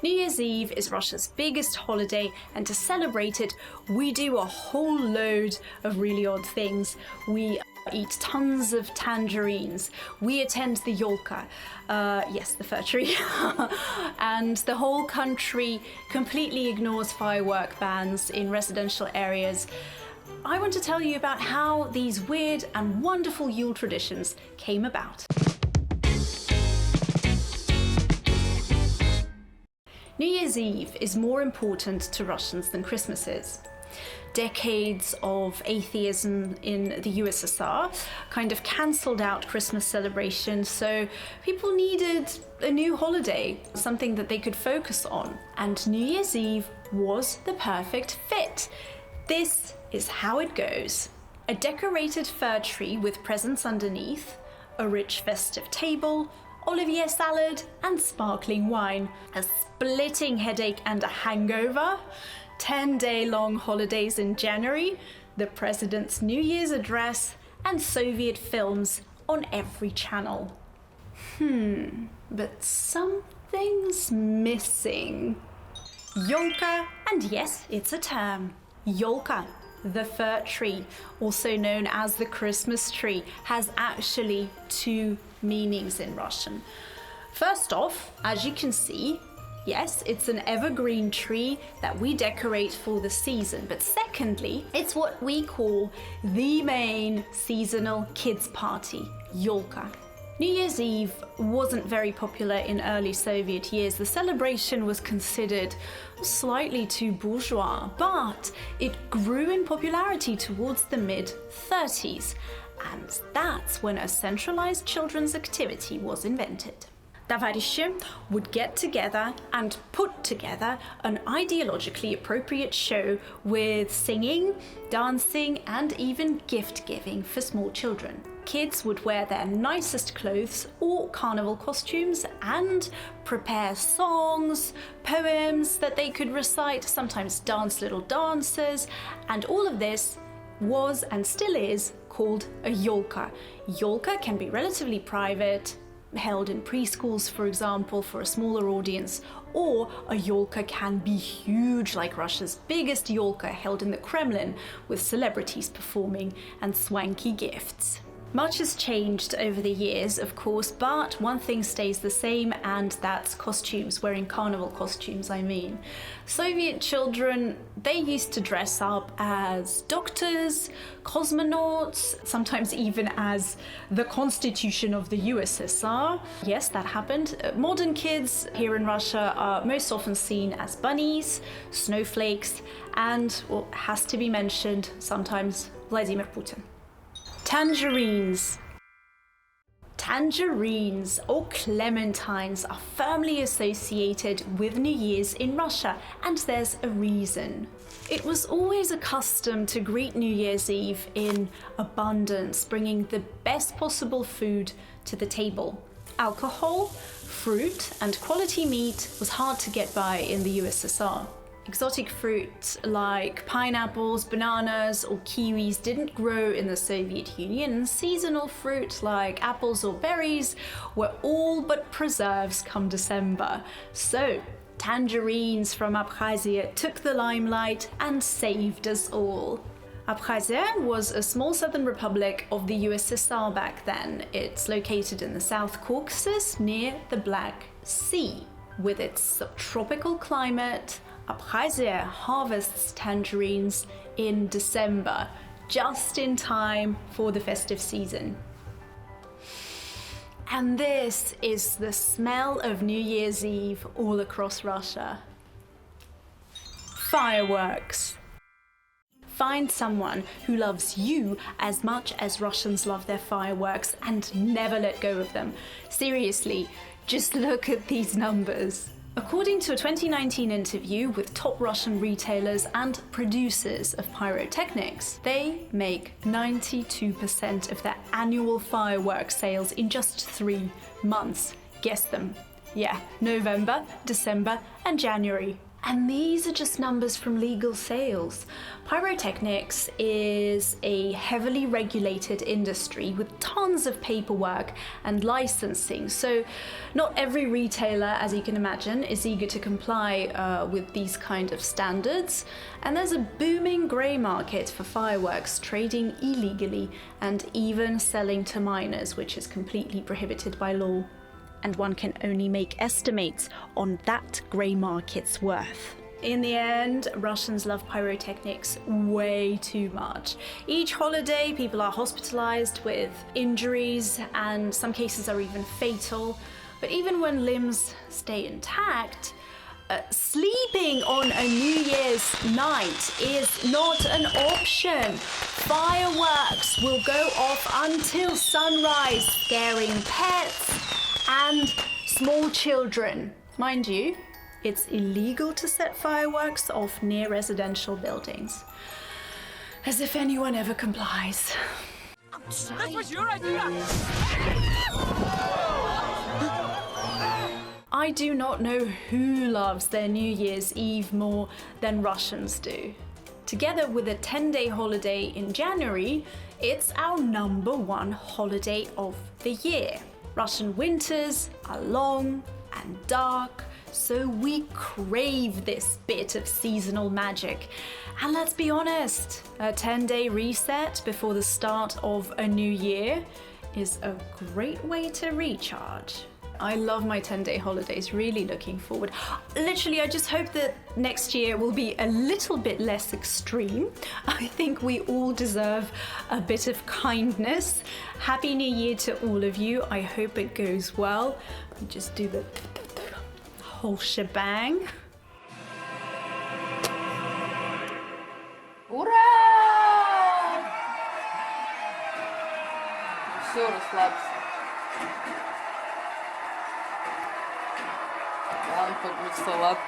New Year's Eve is Russia's biggest holiday, and to celebrate it, we do a whole load of really odd things. We eat tons of tangerines. We attend the Yolka, yes, the fir tree, and the whole country completely ignores firework bans in residential areas. I want to tell you about how these weird and wonderful Yule traditions came about. New Year's Eve is more important to Russians than Christmas is. Decades of atheism in the USSR kind of cancelled out Christmas celebrations, so people needed a new holiday, something that they could focus on. And New Year's Eve was the perfect fit. This is how it goes. A decorated fir tree with presents underneath, a rich festive table, Olivier salad and sparkling wine, a splitting headache and a hangover, 10-day-long holidays in January, the president's New Year's address, and Soviet films on every channel. But something's missing. Yolka, and yes, it's a term. Yolka, the fir tree, also known as the Christmas tree, has actually two meanings in Russian. First off, as you can see, yes, it's an evergreen tree that we decorate for the season. But secondly, it's what we call the main seasonal kids' party, Yolka. New Year's Eve wasn't very popular in early Soviet years. The celebration was considered slightly too bourgeois, but it grew in popularity towards the mid-30s. And that's when a centralized children's activity was invented. Tavarishi would get together and put together an ideologically appropriate show with singing, dancing, and even gift-giving for small children. Kids would wear their nicest clothes or carnival costumes and prepare songs, poems that they could recite, sometimes dance little dances, and all of this was and still is called a Yolka. Yolka can be relatively private, held in preschools, for example, for a smaller audience, or a Yolka can be huge, like Russia's biggest Yolka, held in the Kremlin, with celebrities performing and swanky gifts. Much has changed over the years, of course, but one thing stays the same, and that's costumes, wearing carnival costumes, I mean. Soviet children, they used to dress up as doctors, cosmonauts, sometimes even as the Constitution of the USSR. Yes, that happened. Modern kids here in Russia are most often seen as bunnies, snowflakes, and, well, has to be mentioned, sometimes Vladimir Putin. Tangerines. Tangerines or clementines are firmly associated with New Year's in Russia, and there's a reason. It was always a custom to greet New Year's Eve in abundance, bringing the best possible food to the table. Alcohol, fruit, and quality meat was hard to get by in the USSR. Exotic fruit like pineapples, bananas, or kiwis didn't grow in the Soviet Union, and seasonal fruit like apples or berries were all but preserves come December. So, tangerines from Abkhazia took the limelight and saved us all. Abkhazia was a small southern republic of the USSR back then. It's located in the South Caucasus near the Black Sea. With its subtropical climate, Abkhazia harvests tangerines in December, just in time for the festive season. And this is the smell of New Year's Eve all across Russia. Fireworks. Find someone who loves you as much as Russians love their fireworks and never let go of them. Seriously, just look at these numbers. According to a 2019 interview with top Russian retailers and producers of pyrotechnics, they make 92% of their annual fireworks sales in just 3 months. Guess them. Yeah, November, December, and January. And these are just numbers from legal sales. Pyrotechnics is a heavily regulated industry with tons of paperwork and licensing. So not every retailer, as you can imagine, is eager to comply with these kind of standards. And there's a booming grey market for fireworks, trading illegally and even selling to minors, which is completely prohibited by law. And one can only make estimates on that grey market's worth. In the end, Russians love pyrotechnics way too much. Each holiday, people are hospitalized with injuries, and some cases are even fatal. But even when limbs stay intact, sleeping on a New Year's night is not an option. Fireworks will go off until sunrise, scaring pets and small children. Mind you, it's illegal to set fireworks off near residential buildings. As if anyone ever complies. This was your idea! I do not know who loves their New Year's Eve more than Russians do. Together with a 10-day holiday in January, it's our #1 holiday of the year. Russian winters are long and dark, so we crave this bit of seasonal magic. And let's be honest, a 10-day reset before the start of a new year is a great way to recharge. I love my 10-day holidays, really looking forward. Literally, I just hope that next year will be a little bit less extreme. I think we all deserve a bit of kindness. Happy New Year to all of you. I hope it goes well. Just do the whole shebang. Ура! Все, расслабься. Ладно, хоть будет салат.